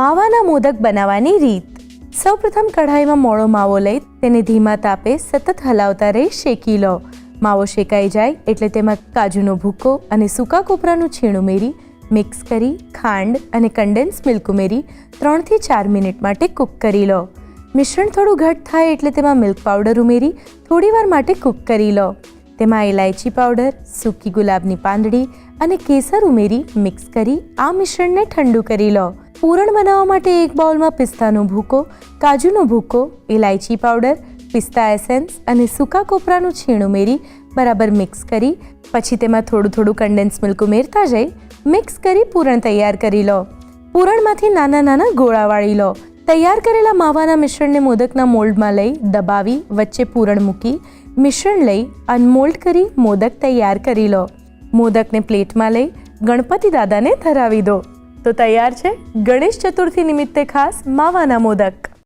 માવાના મોદક બનાવવાની રીત। સૌપ્રથમ કઢાઈમાં મોળો માવો લઈ તેને ધીમા તાપે સતત હલાવતા રહી શેકી લો। માવો શેકાઈ જાય એટલે તેમાં કાજુનો ભૂકો અને સૂકા કોપરાનું છીણ ઉમેરી મિક્સ કરી ખાંડ અને કન્ડેન્સ મિલ્ક ઉમેરી 3 થી 4 મિનિટ માટે કૂક કરી લો। મિશ્રણ થોડું ઘટ થાય એટલે તેમાં મિલ્ક પાવડર ઉમેરી થોડીવાર માટે કૂક કરી લો। તેમાં ઇલાયચી પાવડર, સૂકી ગુલાબની પાંદડી અને કેસર ઉમેરી મિક્સ કરી આ મિશ્રણને ઠંડુ કરી લો। પૂરણ બનાવવા માટે એક બાઉલમાં પિસ્તાનો ભૂકો, કાજુનો ભૂકો, ઇલાયચી પાવડર, પિસ્તા એસેન્સ અને સૂકા કોપરાનું છીણ ઉમેરી બરાબર મિક્સ કરી પછી તેમાં થોડું કન્ડેન્સ મિલ્ક ઉમેરતા જઈ મિક્સ કરી પૂરણ તૈયાર કરી લો। પૂરણમાંથી નાના નાના ગોળા વાળી લો। તૈયાર કરેલા માવાના મિશ્રણને મોદકના મોલ્ડમાં લઈ દબાવી વચ્ચે પૂરણ મૂકી મિશ્રણ લઈ અનમોલ્ડ કરી મોદક તૈયાર કરી લો। મોદકને પ્લેટમાં લઈ ગણપતિ દાદાને ધરાવી દો તો તૈયાર છે ગણેશ ચતુર્થી નિમિત્તે ખાસ માવાના મોદક।